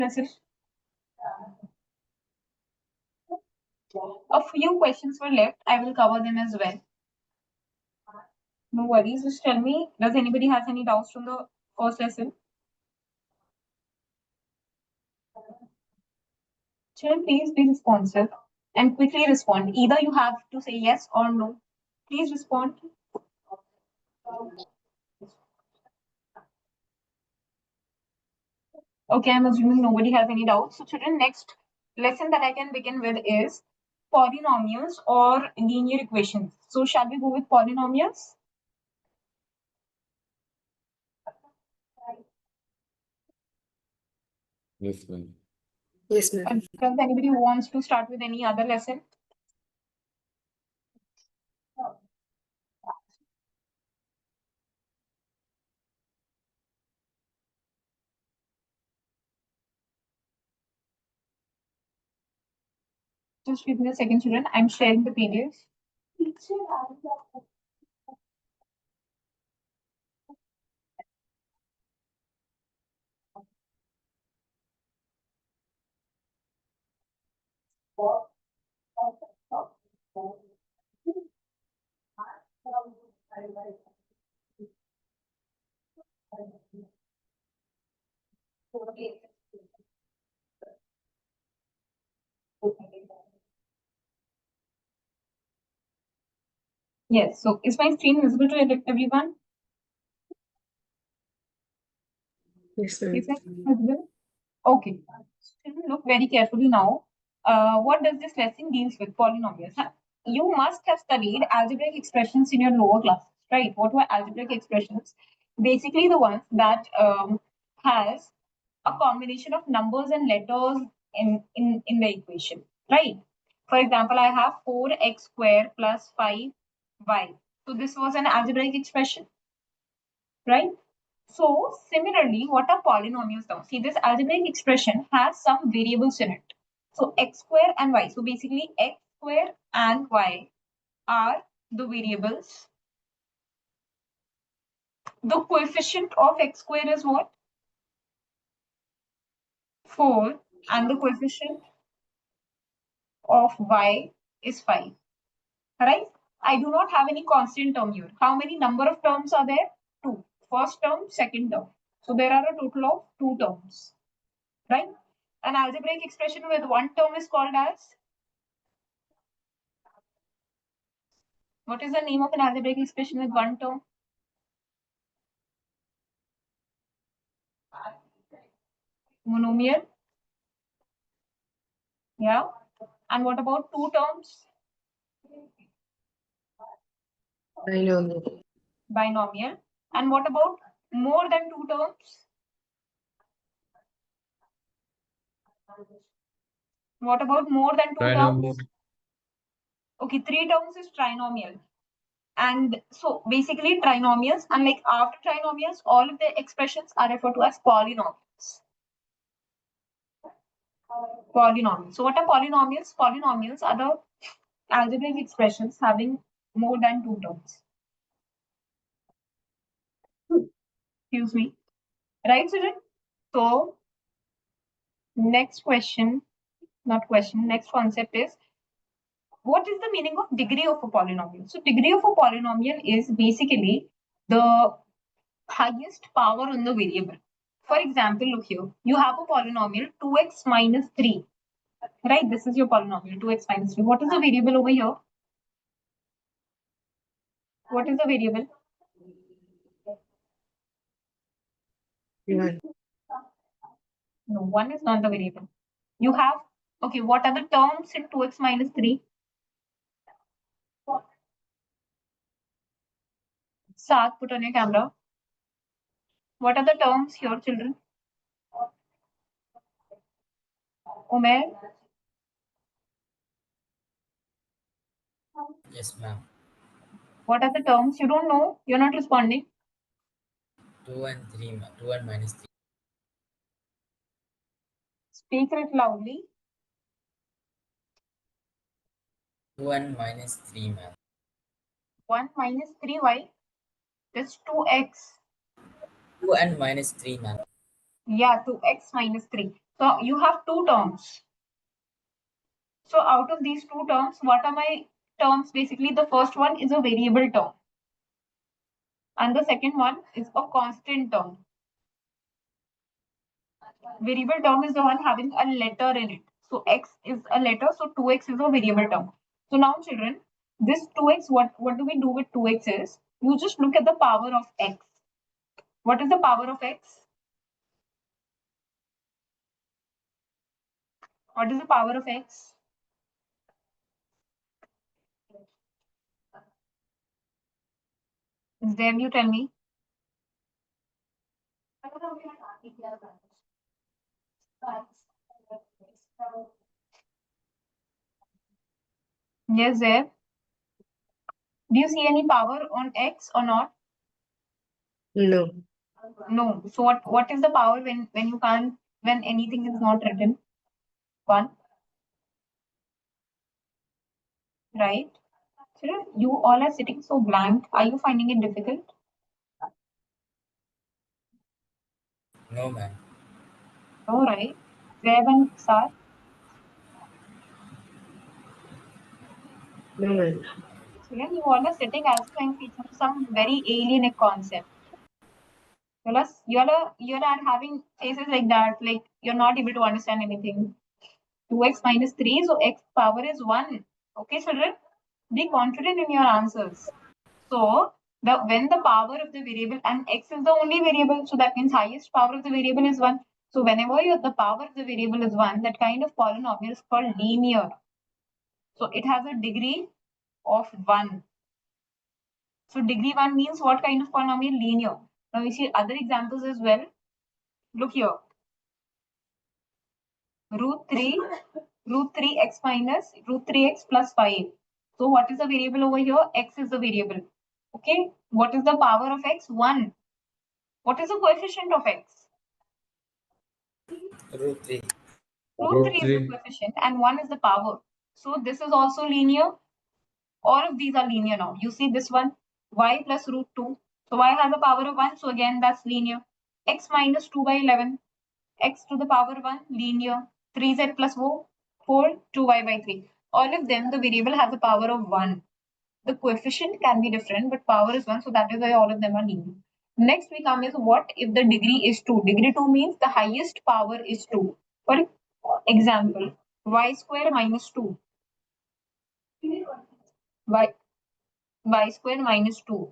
lesson. A few questions were left. I will cover them as well. No worries. Just tell me, does anybody has any doubts from the first lesson? Children, please be responsive and quickly respond. Either you have to say yes or no. Please respond. Okay, I'm assuming nobody has any doubts. So children, next lesson that I can begin with is polynomials or linear equations. So shall we go with polynomials? Yes, ma'am. Yes, ma'am. Does anybody who wants to start with any other lesson? Just give me a second, children. I'm sharing the PDF. Yes, so is my screen visible to everyone? Yes, ma'am. Is it visible? Okay. Children, look very carefully now. What does this lesson deals with? Polynomials. You must have studied algebraic expressions in your lower classes, right? What were algebraic expressions? Basically, the ones that has a combination of numbers and letters in the equation, right? For example, I have 4x squared plus 5y. So this was an algebraic expression, right? So similarly, what are polynomials now? See, this algebraic expression has some variables in it. So x square and y. So basically, x square and y are the variables. The coefficient of x square is what? 4, and the coefficient of y is 5. Right? I do not have any constant term here. How many number of terms are there? 2. First term, second term. So there are a total of 2 terms. Right? An algebraic expression with one term is called as? What is the name of an algebraic expression with one term? Monomial. Yeah. And what about 2 terms? Binomial. Binomial. And what about more than 2 terms? What about more than 2 Trinomial. terms? Okay, 3 terms is trinomial. And so basically trinomials, and like after trinomials, all of the expressions are referred to as polynomials. Polynomials. So what are polynomials? Polynomials are the algebraic expressions having more than 2 terms. Excuse me. Right, children? So next question, not question, next concept is, what is the meaning of degree of a polynomial? So degree of a polynomial is basically the highest power on the variable. For example, look here, you have a polynomial 2x minus 3, right? This is your polynomial 2x minus 3. What is the variable over here? What is the variable? 1. No, 1 is not the variable. You have, okay, what are the terms in 2x minus 3? Saad, put on your camera. What are the terms here, children? Umer? Yes, ma'am. What are the terms? You don't know? You're not responding. 2 and 3, ma'am. 2 and minus 3. Speak it loudly. 2 and minus 3, ma'am. 1 minus 3y is 2x. 2 and minus 3, ma'am. Yeah, 2x minus 3. So you have two terms. So out of these two terms, what are my terms? Basically, the first one is a variable term, and the second one is a constant term. Variable term is the one having a letter in it. So x is a letter, so 2x is a variable term. So now children, this 2x, what do we do with 2x is, you just look at the power of x. What is the power of x? What is the power of x? Zev, you tell me. Yes, Zev. Do you see any power on x or not? No. No. So what is the power when you can't, when anything is not written? 1, right? Children, you all are sitting so blank. Are you finding it difficult? No, ma'am. All right. Zev and Sar. No, ma'am. Children, you all are sitting as if I'm teaching some very alien concept. You all are having faces like that, like you're not able to understand anything. 2x minus 3, so x power is 1. Okay, children? Be confident in your answers. So, when the power of the variable, and x is the only variable, so that means highest power of the variable is 1. So, whenever the power of the variable is 1, that kind of polynomial is called linear. So, it has a degree of 1. So, degree 1 means what kind of polynomial? Linear. Now, we see other examples as well. Look here. root 3 x minus root 3x plus 5. So what is the variable over here? X is the variable. Okay. What is the power of x? 1. What is the coefficient of x? Root 3. Root 3 is the coefficient and 1 is the power. So this is also linear. All of these are linear now. You see this one, y plus root 2. So y has a power of 1. So again, that's linear. X minus 2 by 11. X to the power 1, linear. 3z plus 4, 2y by 3. All of them, the variable has a power of 1. The coefficient can be different, but power is 1, so that is why all of them are linear. Next we come is, what if the degree is 2? Degree 2 means the highest power is 2. For example, y square minus 2. y square minus 2.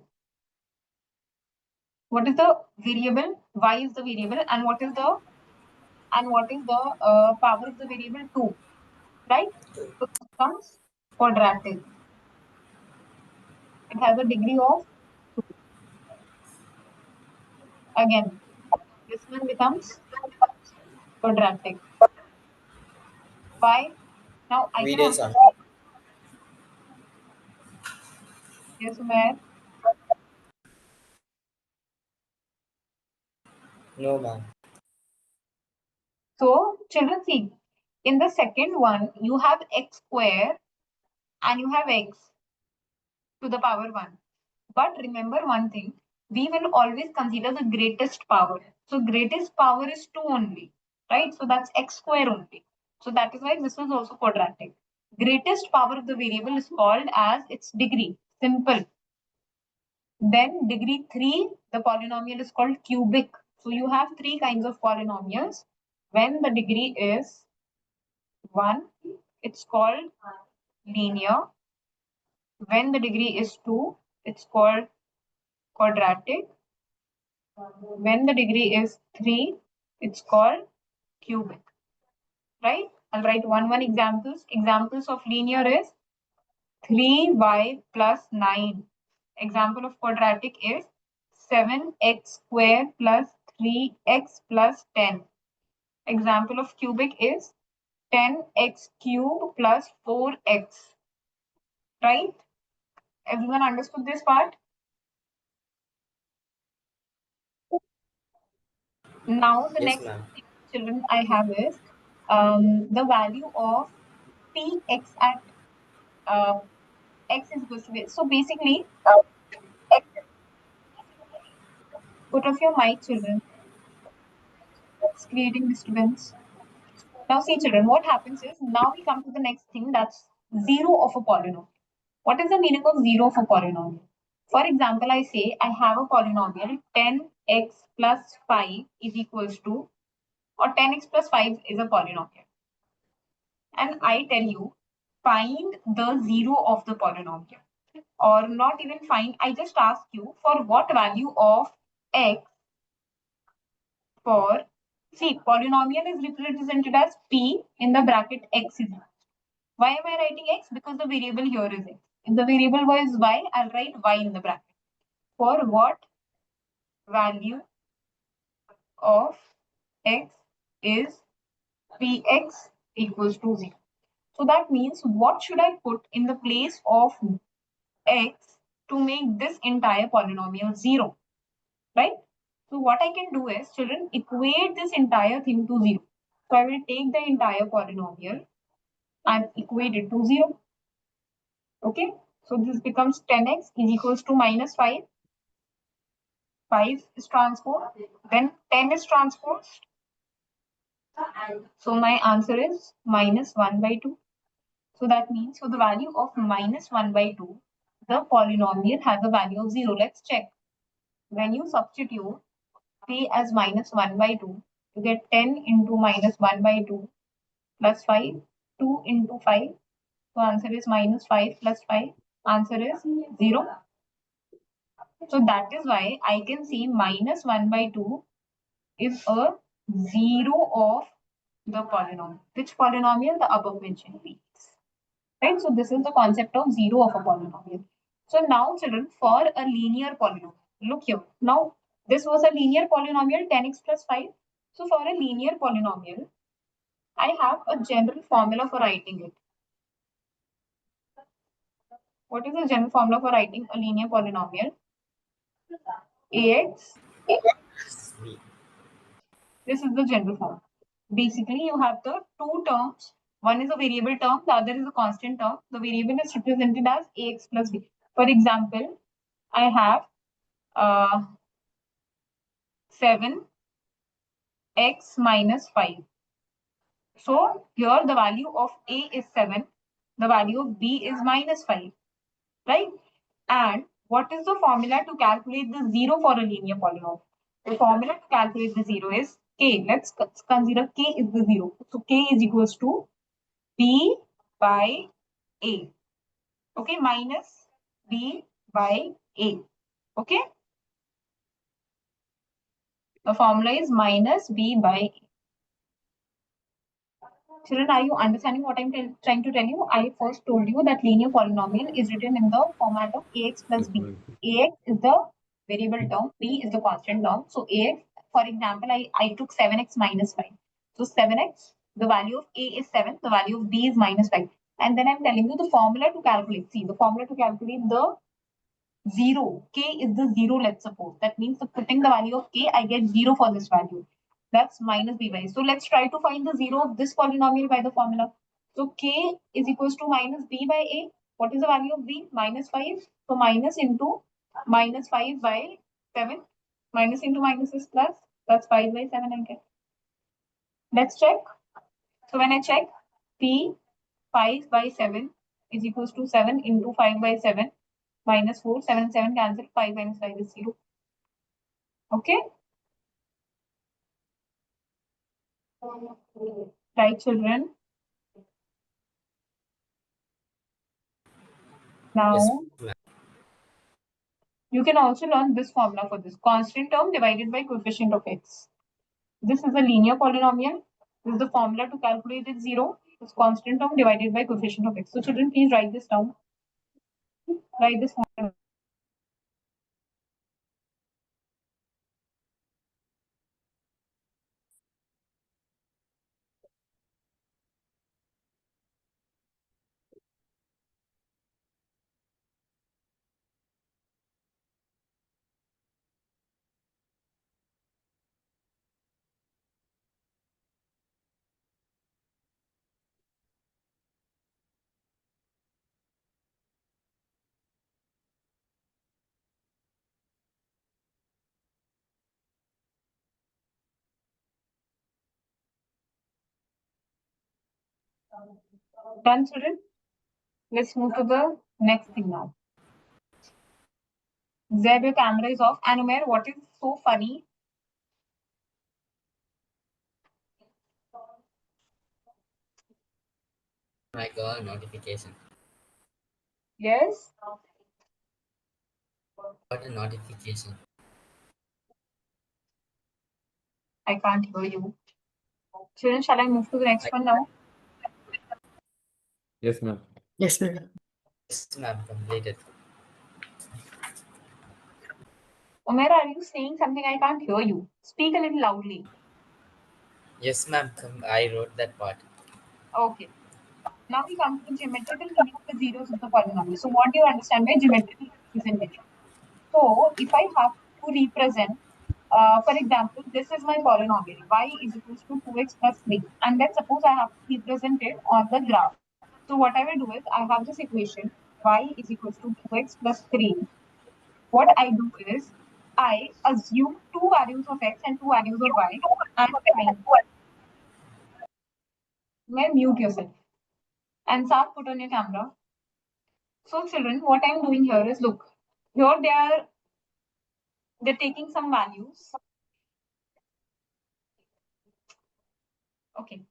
What is the variable? Y is the variable, and what is the power of the variable? 2, right? So it becomes quadratic. It has a degree of 2. Again, this one becomes quadratic. Why? Now I can Videos also are. say, yes, Umair. No, ma'am. So, children, see, in the second one, you have x square and you have x to the power 1. But remember one thing, we will always consider the greatest power. So, greatest power is 2 only, right? So, that's x square only. So, that is why this is also quadratic. Greatest power of the variable is called as its degree. Simple. Then degree 3, the polynomial is called cubic. So you have 3 kinds of polynomials. When the degree is 1, it's called linear. When the degree is 2, it's called quadratic. When the degree is 3, it's called cubic. Right? I'll write one examples. Examples of linear is 3y plus 9. Example of quadratic is 7x square plus 3x plus 10. Example of cubic is 10x cube plus 4x. Right? Everyone understood this part? Now the Yes, next ma'am. thing, children, I have is the value of px at x is equal to this. So basically, put off your mic, children. It's creating disturbance. Now see children, what happens is, now we come to the next thing, that's zero of a polynomial. What is the meaning of zero of a polynomial? For example, I say I have a polynomial 10x plus 5 is equals to, or 10x plus 5 is a polynomial. And I tell you, find the zero of the polynomial. Or not even find, I just ask you for what value of x for, see, polynomial is represented as p in the bracket x is. Why am I writing x? Because the variable here is x. If the variable was y, I'll write y in the bracket. For what value of x is px equals to 0. So that means what should I put in the place of x to make this entire polynomial 0, right? So what I can do is, children, equate this entire thing to 0. So I will take the entire polynomial and equate it to 0. Okay, so this becomes 10x is equals to minus 5. 5 is transposed, then 10 is transposed. So my answer is minus 1 by 2. So that means for the value of minus 1 by 2, the polynomial has a value of 0. Let's check. When you substitute p as minus 1 by 2, you get 10 into minus 1 by 2 plus 5, 2 into 5. So answer is minus 5 plus 5. Answer is 0. So that is why I can see minus 1 by 2 is a 0 of the polynomial. Which polynomial? The above mentioned p. Right? So this is the concept of 0 of a polynomial. So now children, for a linear polynomial, look here. Now this was a linear polynomial 10x plus 5. So for a linear polynomial, I have a general formula for writing it. What is the general formula for writing a linear polynomial? Ax. This is the general form. Basically, you have the two terms. One is a variable term, the other is a constant term. The variable is represented as ax plus b. For example, I have 7x minus 5. So here the value of a is 7, the value of b is minus 5, right? And what is the formula to calculate the 0 for a linear polynomial? The formula to calculate the 0 is k. Let's consider k is the 0. So k is equals to b by a. Okay, minus b by a. Okay. The formula is minus b by a. Children, are you understanding what I'm trying to tell you? I first told you that linear polynomial is written in the format of ax plus b. Ax is the variable term, b is the constant term. So ax, for example, I took 7x minus 5. So 7x, the value of a is 7, the value of b is minus 5. And then I'm telling you the formula to calculate. See, the formula to calculate the 0. K is the 0, let's suppose. That means putting the value of k, I get 0 for this value. That's minus b by. So let's try to find the 0 of this polynomial by the formula. So k is equals to minus b by a. What is the value of b? Minus 5. So minus into minus 5 by 7. Minus into minus is plus. That's 5 by 7 I get. Let's check. So when I check, p 5 by 7 is equals to 7 into 5 by 7 minus 4. 7 and 7 cancel. 5 minus 5 is 0. Okay. Right, children? Now, Yes. you can also learn this formula for this. Constant term divided by coefficient of x. This is a linear polynomial. This is the formula to calculate its 0. It's constant term divided by coefficient of x. So children, please write this down. Write this formula. Done, children? Let's move to the next thing now. Zeb, your camera is off. And Umair, what is so funny? I got a notification. Yes? Got a notification. I can't hear you. Children, shall I move to the next one now? Yes, ma'am. Yes, ma'am. Yes, ma'am, completed. Umair, are you saying something? I can't hear you. Speak a little loudly. Yes, ma'am, I wrote that part. Okay. Now we come to the geometrical meaning of the zeros of the polynomial. So what do you understand by geometrical representation? So if I have to represent, for example, this is my polynomial, y is equals to 2x plus 3. And let's suppose I have to represent it on the graph. So what I will do is, I have this equation, y is equals to 2x plus 3. What I do is, I assume two values of x and two values of y and find. May mute yourself. And Saad, put on your camera. So children, what I'm doing here is, look, here they're taking some values. Okay.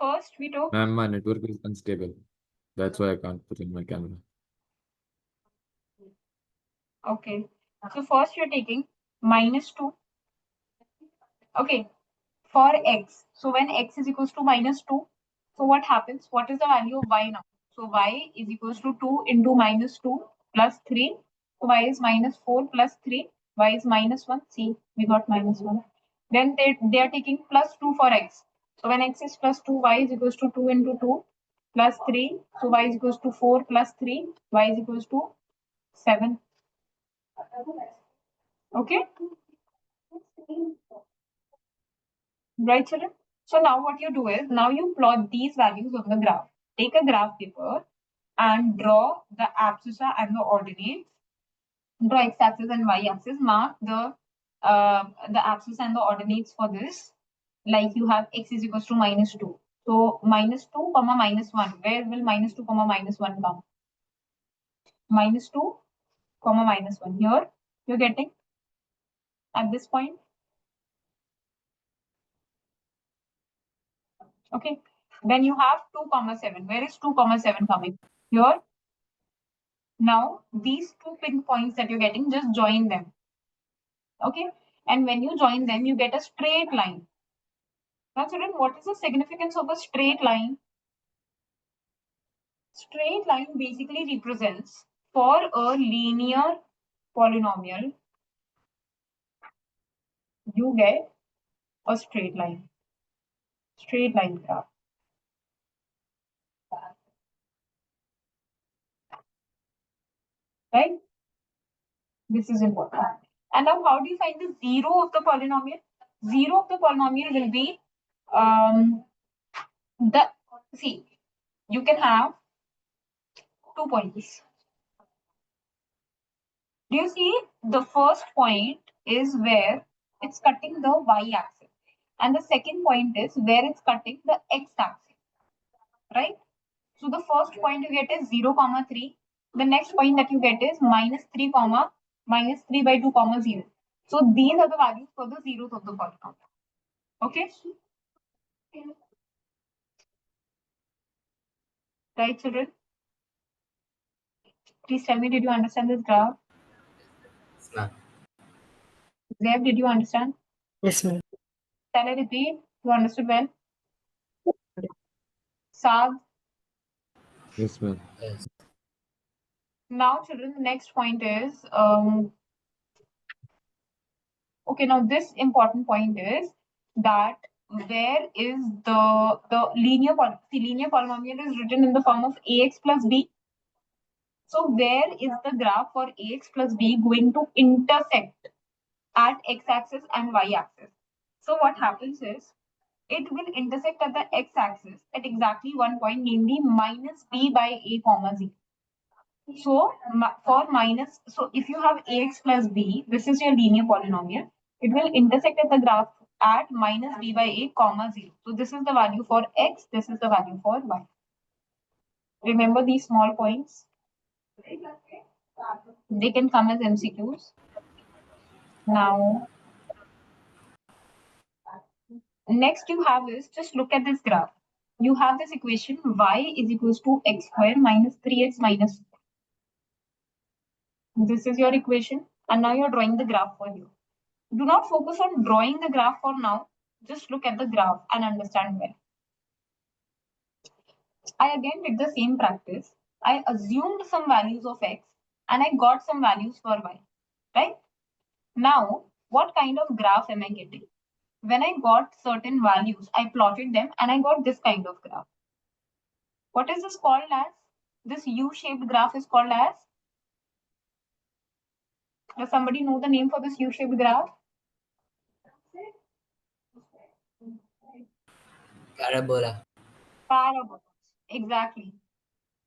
First we took, Ma'am, my network is unstable. That's why I can't put in my camera. okay. So first you're taking -2. Okay. For x. So when x is equals to -2, so what happens? What is the value of y now? So y is equals to 2 into -2 plus 3. So y is -4 plus 3. Y is -1. See, we got -1. Then they are taking +2 for x. So when x is +2, y is equals to 2 into 2 plus 3. So y is equals to 4 plus 3. Y is equals to 7. Okay. Right, children? So now what you do is, now you plot these values on the graph. Take a graph paper and draw the abscissa and the ordinates. Draw x-axis and y-axis. Mark the abscissa and the ordinates for this. Like you have x is equals to -2. So -2 comma -1. Where will -2 comma -1 come? -2 comma -1. Here you're getting at this point. Okay. Then you have 2 comma 7. Where is 2 comma 7 coming? Here. Now, these two pinpoints that you're getting, just join them. Okay. And when you join them, you get a straight line. Now, children, what is the significance of a straight line? Straight line basically represents, for a linear polynomial, you get a straight line. Straight line graph. Right? This is important. And now, how do you find the zero of the polynomial? Zero of the polynomial will be see, you can have 2 points. Do you see the first point is where it's cutting the y-axis, and the second point is where it's cutting the x-axis, right? So the first point you get is 0 comma 3. The next point that you get is -3 comma -3 by 2 comma 0. So these are the values for the zeros of the polynomial. Okay. Right, children? Please tell me, did you understand this graph? Yes, ma'am. Zeb, did you understand? Yes, ma'am. Shall I repeat? You understood well? Saad? Yes, ma'am. Yes. Now, children, the next point is, okay, now this important point is that where is the linear polynomial is written in the form of ax plus b. So where is the graph for ax plus b going to intersect at x-axis and y-axis? So what happens is, it will intersect at the x-axis at exactly one point, namely -b by a comma z. So so if you have ax plus b, this is your linear polynomial. It will intersect at the graph at -b by a comma 0. So this is the value for x, this is the value for y. Remember these small points. They can come as MCQs. Now, next you have is just look at this graph. You have this equation y is equals to x square minus 3x minus 4. This is your equation, and now you're drawing the graph for you. Do not focus on drawing the graph for now. Just look at the graph and understand well. I again did the same practice. I assumed some values of x and I got some values for y, right? Now, what kind of graph am I getting? When I got certain values, I plotted them and I got this kind of graph. What is this called as? This U-shaped graph is called as? Does somebody know the name for this U-shaped graph? Parabola. Parabola. Exactly.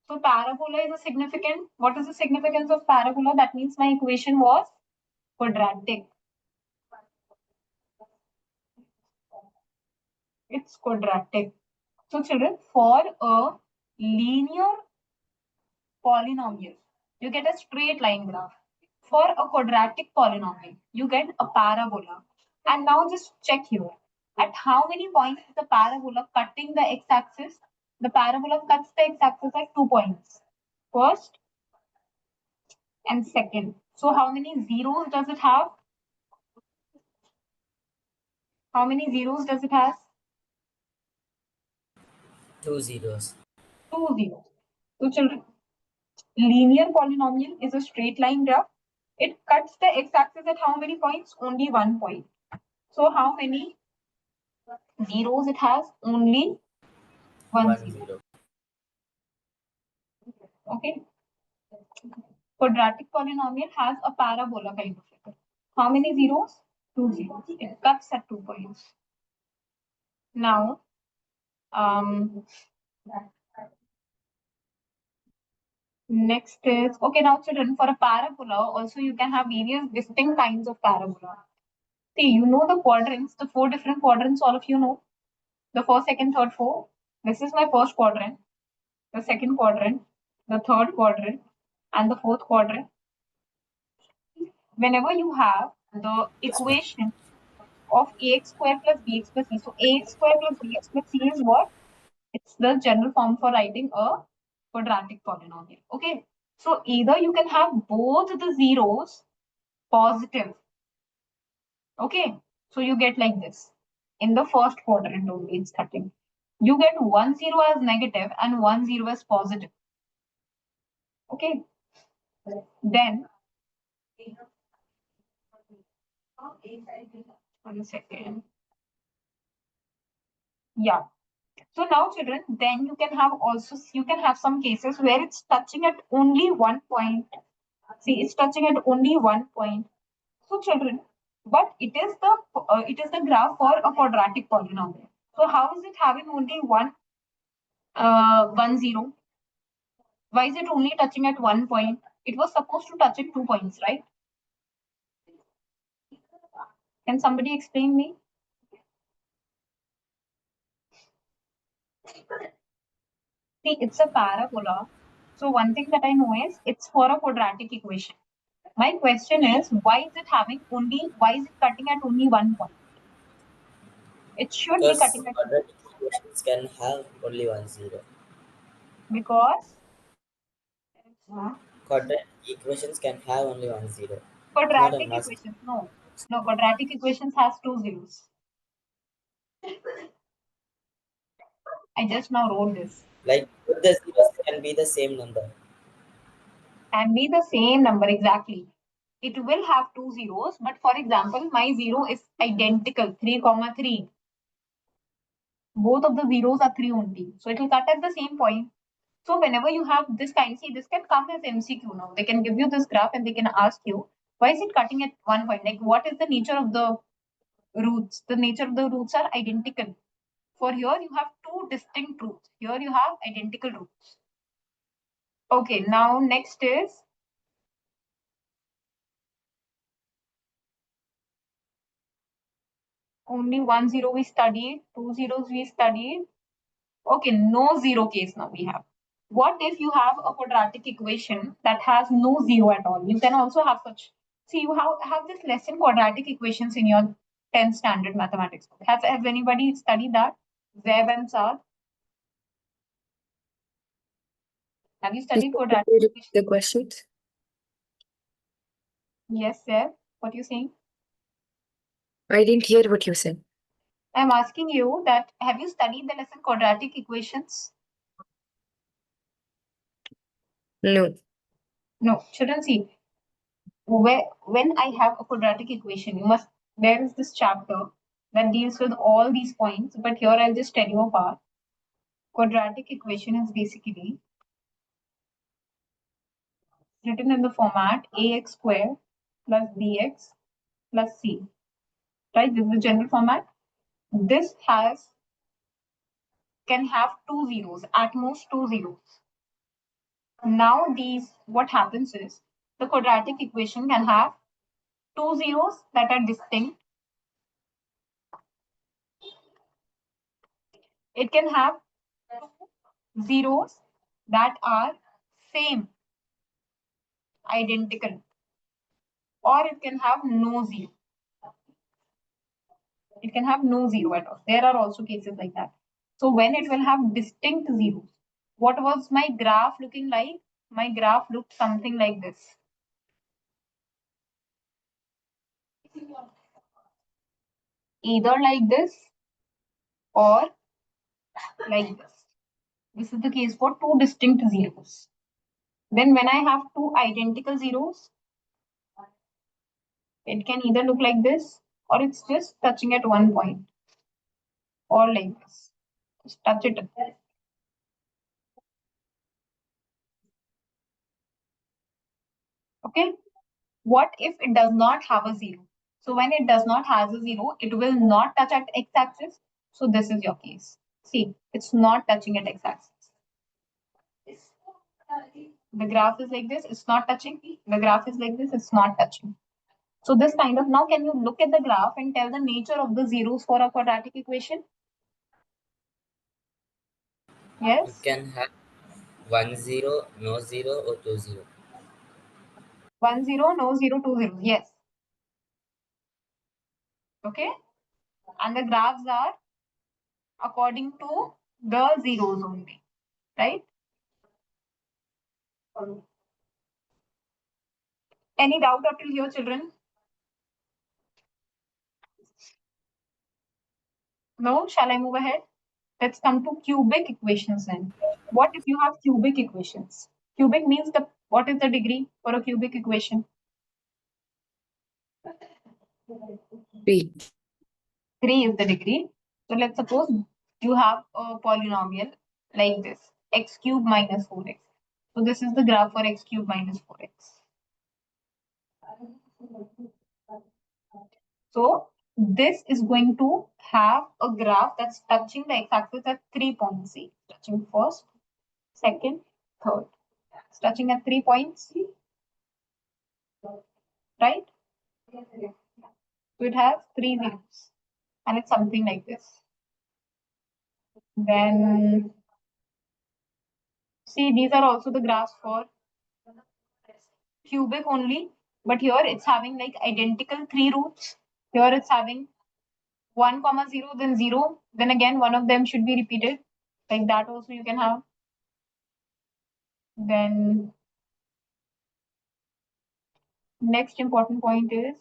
So parabola is a significant. What is the significance of parabola? That means my equation was quadratic. It's quadratic. So children, for a linear polynomial, you get a straight line graph. For a quadratic polynomial, you get a parabola. And now just check here. At how many points is the parabola cutting the x-axis? The parabola cuts the x-axis at 2 points. First and second. So how many zeros does it have? How many zeros does it have? 2 zeros. 2 zeros. So children, linear polynomial is a straight line graph. It cuts the x-axis at how many points? Only 1 point. So how many zeros it has? Only 1 1 zero. 0. Okay. Quadratic polynomial has a parabola kind of figure. How many zeros? 2 zeros. It cuts at 2 points. Now, next is, okay, now children, for a parabola, also you can have various distinct kinds of parabola. See, you know the quadrants, the 4 different quadrants, all of you know. The first, second, third, fourth. This is my first quadrant, the second quadrant, the third quadrant, and the fourth quadrant. Whenever you have the equation of ax square plus bx plus c, so ax square plus bx plus c is what? It's the general form for writing a quadratic polynomial. Okay, so either you can have both the zeros positive. Okay, so you get like this. In the first quadrant only, it's cutting. You get 1 0 as negative and 1 0 as positive. Okay, then 1 second. Yeah. So now children, then you can have also, you can have some cases where it's touching at only 1 point. See, it's touching at only 1 point. So children, but it is the graph for a quadratic polynomial. So how is it having only 1 0? Why is it only touching at 1 point? It was supposed to touch at 2 points, right? Can somebody explain me? See, it's a parabola. So one thing that I know is it's for a quadratic equation. My question is, why is it cutting at only 1 point? It should be Because cutting at quadratic equations can have only 1 0. because Quadratic equations can have only 1 0. It's not a quadratic must. equations, no, quadratic equations has 2 zeros. I just now wrote this. Like both the zeros can be the same number. And be the same number exactly. It will have 2 zeros, but for example, my zero is identical, 3, 3. Both of the zeros are 3 only. So it will cut at the same point. So whenever you have this kind, see, this can come as MCQ now. They can give you this graph and they can ask you, why is it cutting at 1 point? Like, what is the nature of the roots? The nature of the roots are identical. For here, you have 2 distinct roots. Here you have identical roots. Okay, now next is only 1 0 we studied, 2 zeros we studied. Okay, no zero case now we have. What if you have a quadratic equation that has no zero at all? You can also have such. See, you have this lesson quadratic equations in your 10th standard mathematics book. Has anybody studied that? Zeb and Saad? Have you studied quadratic Could you repeat equations? the questions? Yes, Zeb. What are you saying? I didn't hear what you said. I'm asking you that have you studied the lesson quadratic equations? No. No, children, see. When I have a quadratic equation, there is this chapter that deals with all these points, but here I'll just tell you apart. Quadratic equation is basically written in the format ax squared plus bx plus c. Right? This is the general format. This can have two zeros, at most two zeros. Now what happens is the quadratic equation can have two zeros that are distinct. It can have two zeros that are same, identical, or it can have no zero. It can have no zero at all. There are also cases like that. So when it will have distinct zeros, what was my graph looking like? My graph looked something like this. Either like this or like this. This is the case for two distinct zeros. Then when I have two identical zeros, it can either look like this or it's just touching at one point or like this. Just touch it. Okay. What if it does not have a zero? So when it does not have a zero, it will not touch at x-axis. So this is your case. See, it's not touching at x-axis. The graph is like this, it's not touching. The graph is like this, it's not touching. So this kind of, now can you look at the graph and tell the nature of the zeros for a quadratic equation? You Yes? can have 1 0, no 0, or 2 0. 1 0, no 0, 2 0. Yes. Okay. And the graphs are according to the zeros only, right? Any doubt up till here, children? No? Shall I move ahead? Let's come to cubic equations then. What if you have cubic equations? Cubic means what is the degree for a cubic equation? 3. 3 is the degree. So let's suppose you have a polynomial like this, x cube minus 4x. So this is the graph for x cube minus 4x. So this is going to have a graph that's touching the x-axis at 3 points. See, touching first, second, third. It's touching at 3 points, right? So it has 3 zeros, and it's something like this. Then see, these are also the graphs for cubic only, but here it's having like identical 3 roots. Here it's having 1 comma 0, then 0, then again one of them should be repeated. Like that also you can have. Then next important point is,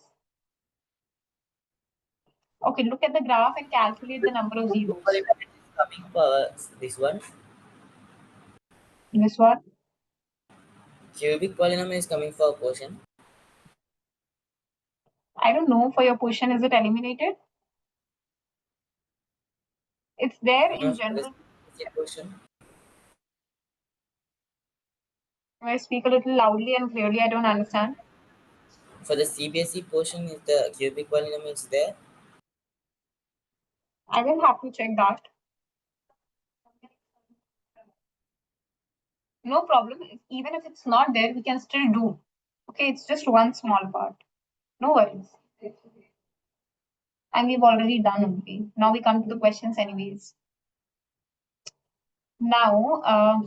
okay, look at the graph and calculate the number of zeros. Polynomial is coming for this one. This one, Cubic polynomial is coming for a portion. I don't know, for your portion, is it eliminated? It's there in Not for general. the portion. I speak a little loudly and clearly, I don't understand. For the CBSE portion, is the cubic polynomial is there? I will have to check that. No problem. Even if it's not there, we can still do. Okay, it's just one small part. No worries. And we've already done only. Now we come to the questions anyways. Now,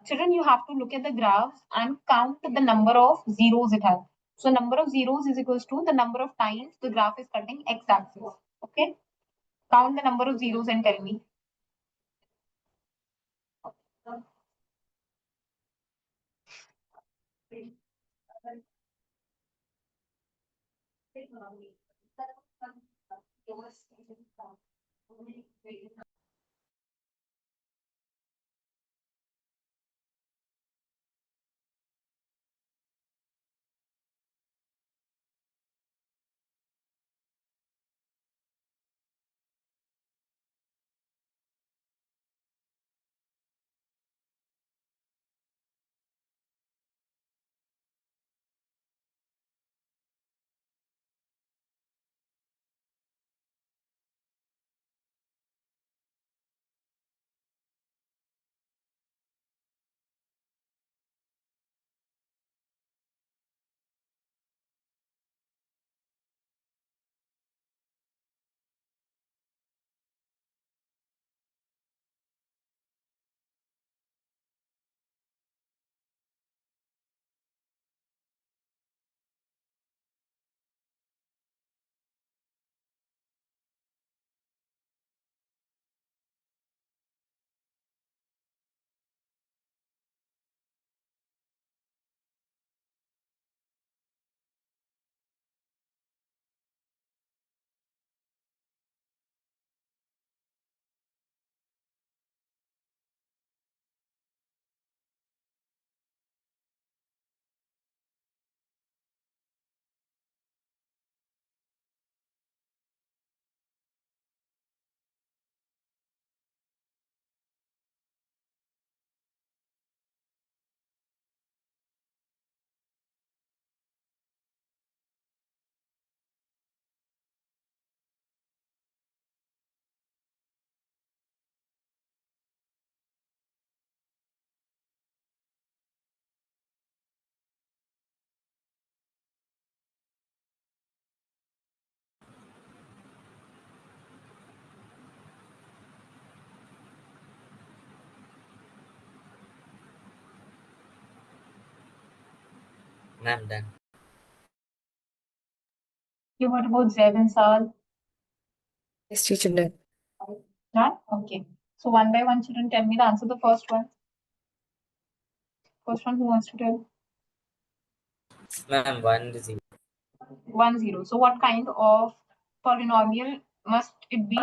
Children, you have to look at the graph and count the number of zeros it has. So number of zeros is equals to the number of times the graph is cutting x-axis. Okay. Count the number of zeros and tell me. Ma'am, done. Okay, what about Z and Sal? Yes, teacher. Done. Done? Okay. So one by one, children, tell me the answer. The first one. First one, who wants to tell? Ma'am, 1 0. 1 0. So what kind of polynomial must it be?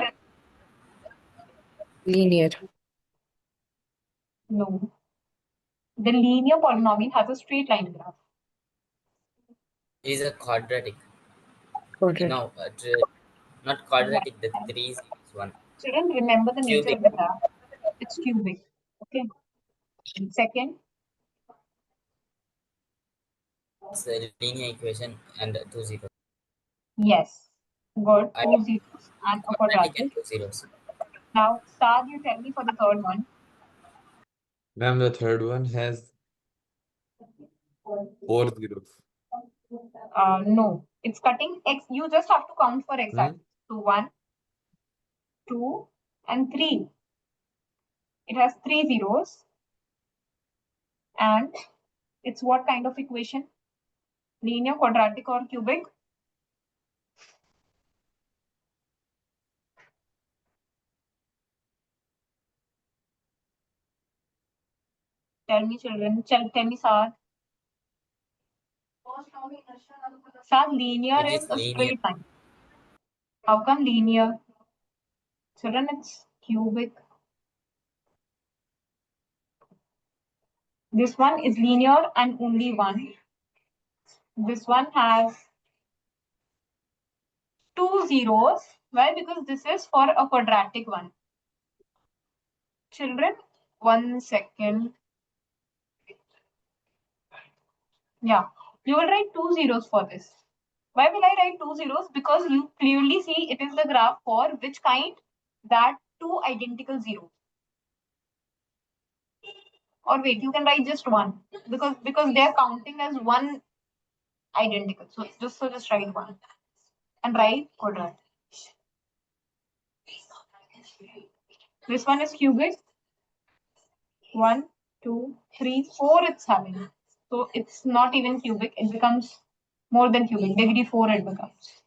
Linear. No. The linear polynomial has a straight line graph. It is a quadratic. Quadratic. No, not quadratic. The 3 is one. Children, remember the nature Cubic. of the graph. It's cubic. Okay. Second, It's a linear equation and 2 zeros. yes. Good. I 2 zeros and a quadratic and quadratic. 2 zeros. Now, Sad, you tell me for the third one. Ma'am, the third one has 4 zeros. No, it's cutting x. You just have to count for x axis. So 1, 2, and 3. It has 3 zeros. And it's what kind of equation? Linear, quadratic, or cubic? Tell me, children. Tell me, Sad. Sad, linear It is is a linear. straight line. How come linear? Children, it's cubic. This one is linear and only one. This one has 2 zeros. Why? Because this is for a quadratic one. Children, 1 second. Yeah, you will write 2 zeros for this. Why will I write 2 zeros? Because you clearly see it is the graph for which kind? That 2 identical zeros. Or wait, you can write just one because they are counting as one identical. So just write one and write quadratic. This one is cubic. 1, 2, 3, 4 it's having. So it's not even cubic, it becomes more than cubic, degree 4 it becomes.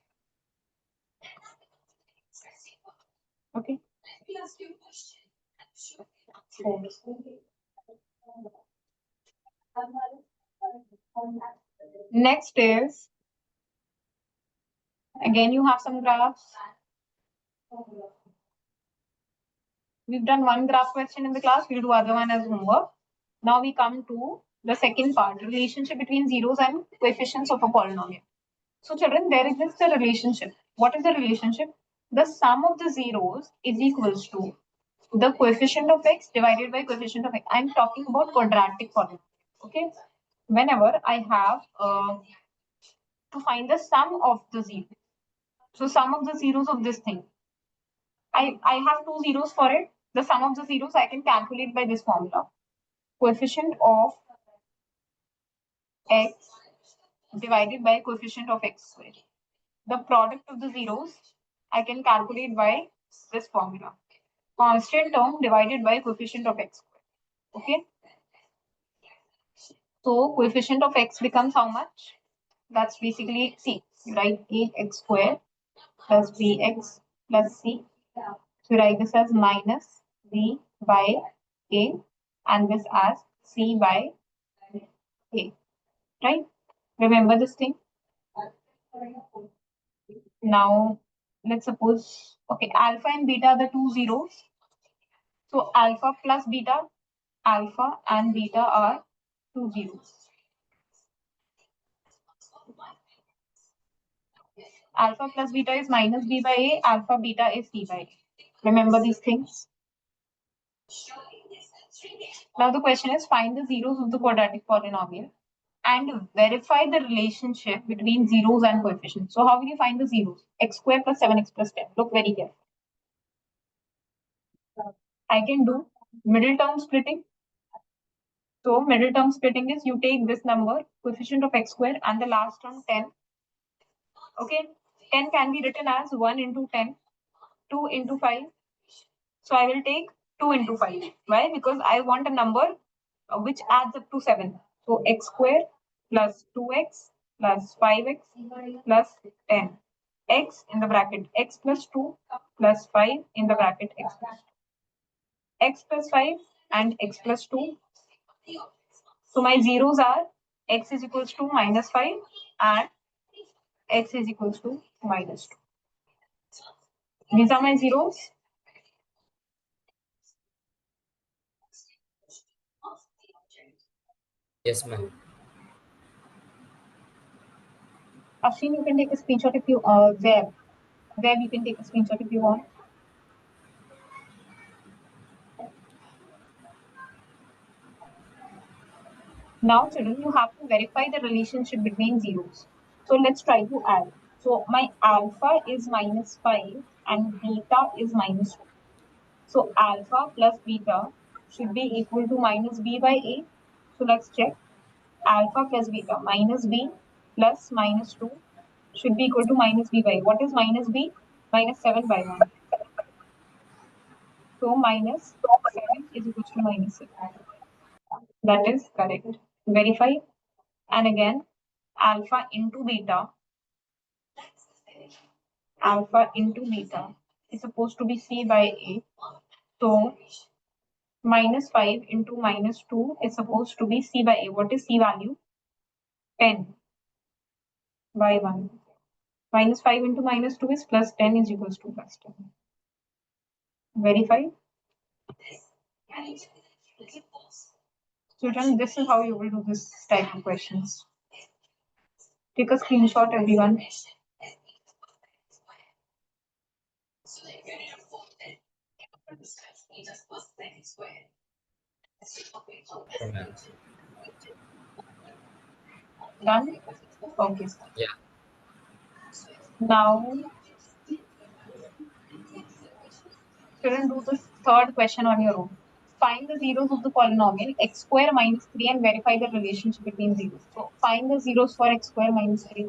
Okay. 4. Next is, again you have some graphs. We've done one graph question in the class, we'll do other one as homework. Now we come to the second part, relationship between zeros and coefficients of a polynomial. So children, there is just a relationship. What is the relationship? The sum of the zeros is equals to the coefficient of x divided by coefficient of x. I'm talking about quadratic polynomial. Okay. Whenever I have to find the sum of the zeros. So sum of the zeros of this thing. I have two zeros for it. The sum of the zeros I can calculate by this formula. Coefficient of x divided by coefficient of x squared. The product of the zeros I can calculate by this formula. Constant term divided by coefficient of x squared. Okay. So coefficient of x becomes how much? That's basically c. You write ax squared plus bx plus c. So you write this as minus b by a and this as c by a. Right? Remember this thing? Now let's suppose, okay, alpha and beta are the two zeros. So alpha plus beta, alpha and beta are two zeros. Alpha plus beta is minus b by a, alpha beta is c by a. Remember these things? Now the question is find the zeros of the quadratic polynomial and verify the relationship between zeros and coefficients. So how will you find the zeros? X square plus 7x plus 10. Look very carefully. I can do middle term splitting. So middle term splitting is you take this number, coefficient of x square and the last term 10. Okay, 10 can be written as 1 into 10, 2 into 5. So I will take 2 into 5. Why? Because I want a number which adds up to 7. So x square plus 2x plus 5x plus 10. X in the bracket x plus 2 plus 5 in the bracket x plus 2. X plus 5 and x plus 2. So my zeros are x is equals to minus 5 and x is equals to minus 2. These are my zeros. Yes, ma'am. Ashwin, you can take a screenshot if you Zeb, you can take a screenshot if you want. Now, children, you have to verify the relationship between zeros. So let's try to add. So my alpha is minus 5 and beta is minus 2. So alpha plus beta should be equal to minus b by a. So let's check. Alpha plus beta minus b plus minus 2 should be equal to minus b by a. What is minus b? Minus 7 by 1. So minus 7 is equal to minus 6. That is correct. Verify. And again, alpha into beta is supposed to be c by a. So minus 5 into minus 2 is supposed to be c by a. What is c value? 10 by 1. Minus 5 into minus 2 is plus 10 is equals to plus 10. Verify. Children, this is how you will do this type of questions. Take a screenshot, everyone. Done? Okay. Yeah. Now, children, do the third question on your own. Find the zeros of the polynomial x square minus 3 and verify the relationship between zeros. So find the zeros for x square minus 3.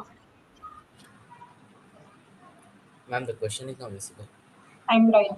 Ma'am, the question is not visible. I'm right.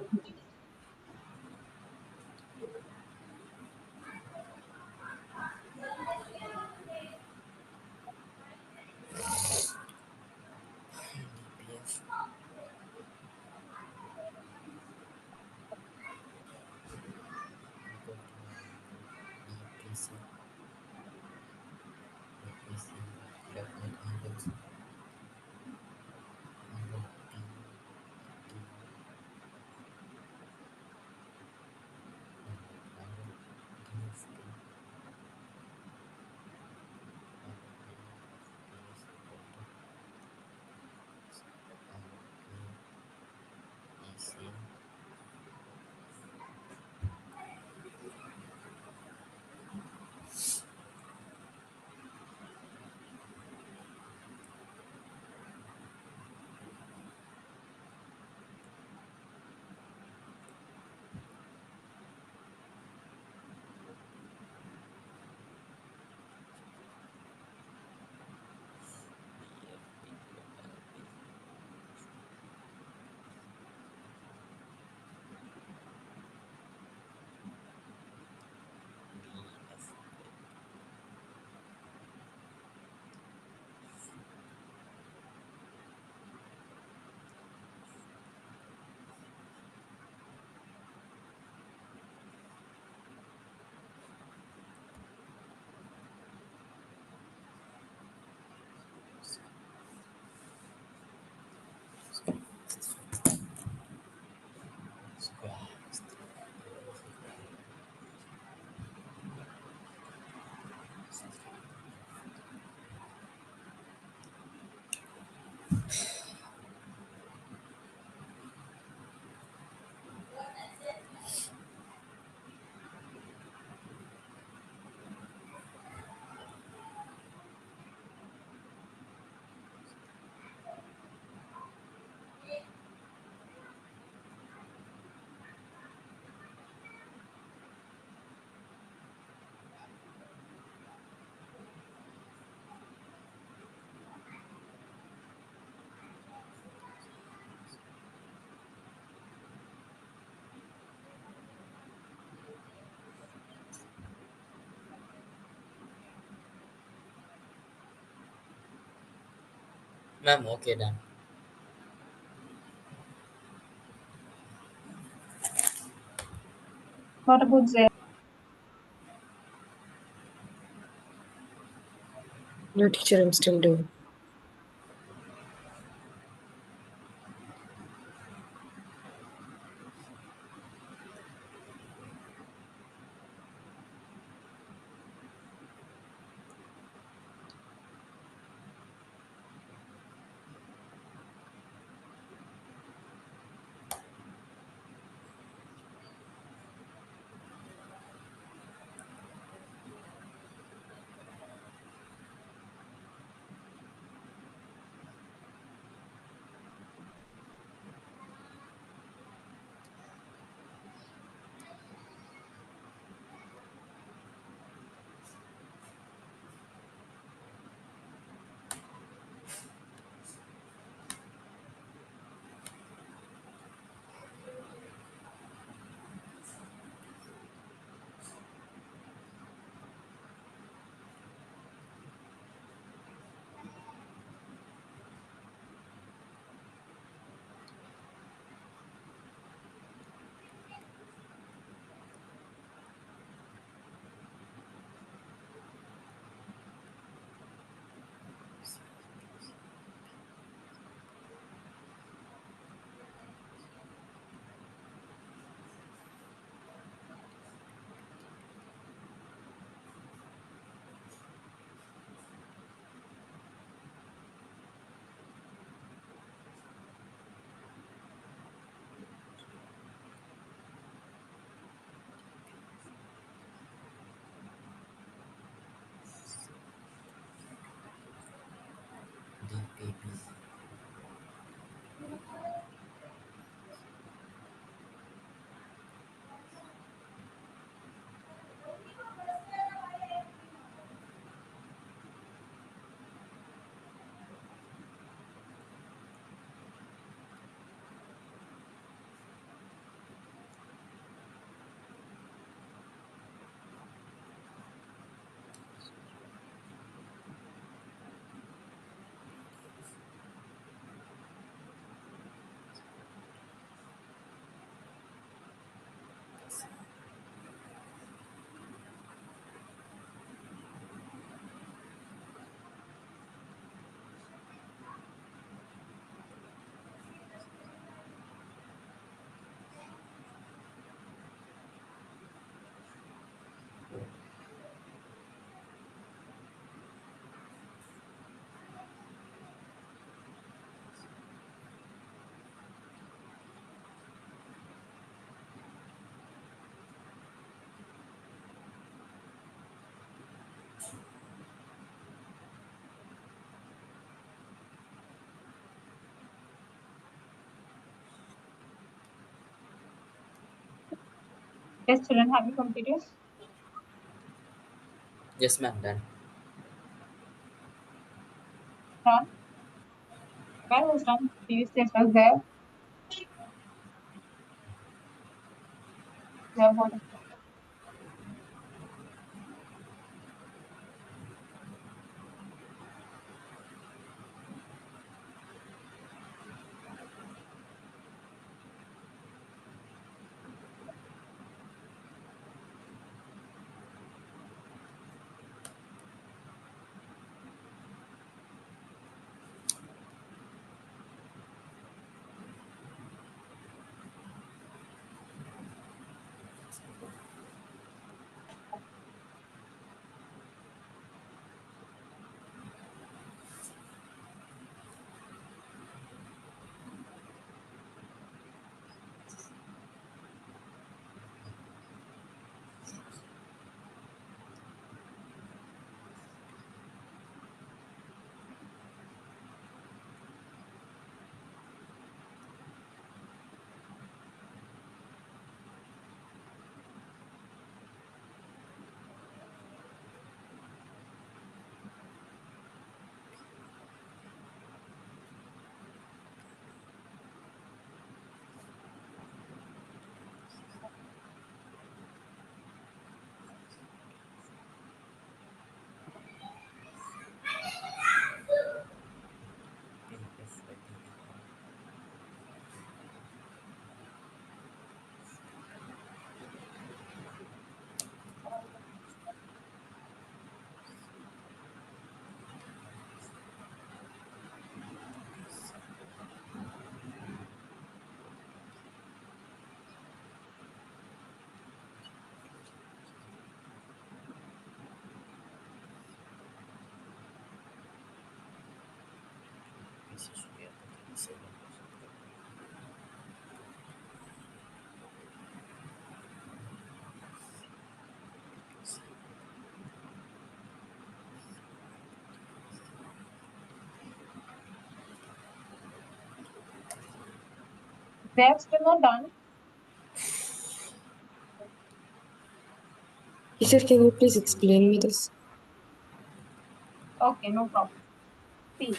Ma'am, okay, done. What about Z? No, teacher, I'm still doing. DPP. Yes, children, have you completed? Yes, ma'am, done. Done. Where was done? Previously it was there. There what? They are still not done. Teacher, can you please explain me this? Okay, no problem. See,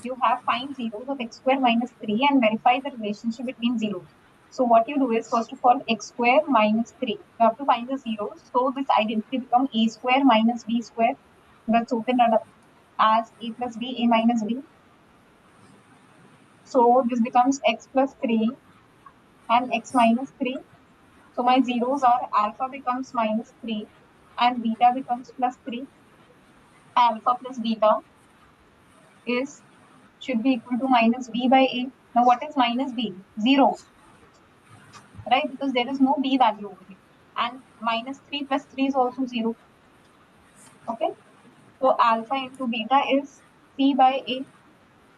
you have find zeros of x square minus 3 and verify the relationship between zeros. So what you do is, first of all, x square minus 3. You have to find the zeros. So this identity becomes a square minus b square. That's opened up as a plus b, a minus b. So this becomes x plus 3 and x minus 3. So my zeros are alpha becomes minus 3 and beta becomes plus 3. Alpha plus beta is should be equal to minus b by a. Now what is minus b? 0, right? Because there is no b value over here. And minus 3 plus 3 is also 0. Okay. So alpha into beta is c by a.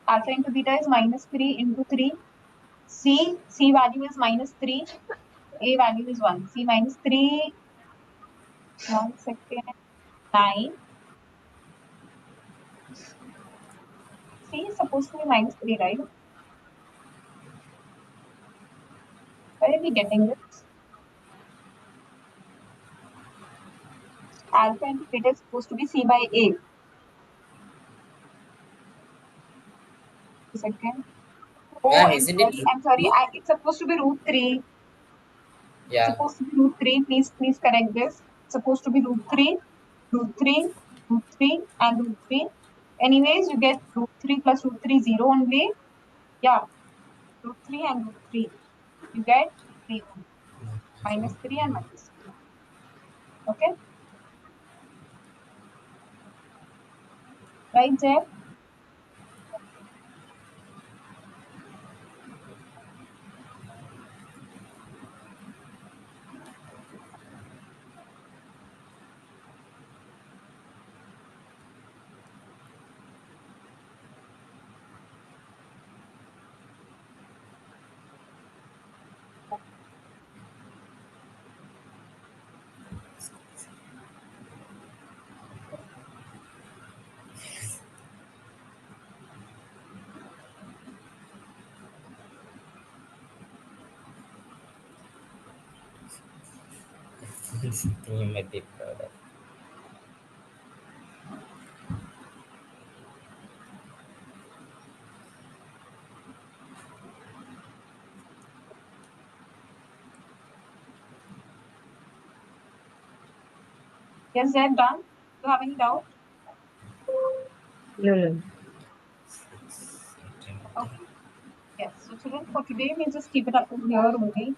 Alpha into beta is minus 3 into 3. C value is minus 3. A value is 1. C minus 3. 1 second. 9. C is supposed to be minus 3, right? Where are we getting this? Alpha into beta is supposed to be c by a. Second. Oh, Ma'am, I'm isn't it sorry. I'm sorry. root 3? It's supposed to be root 3. Yeah. Supposed to be root 3. Please correct this. Supposed to be root 3, root 3, root 3, and root 3. Anyways, you get root 3 plus root 3 0 only. Yeah, root 3 and root 3. You get 3 only. Minus 3 and minus 3. Okay? Right, Zeb? Trigonometric product. Yes, Zeb, done? Do you have any doubt? No, ma'am. Okay. Yes. So children, for today, we'll just keep it up to here only.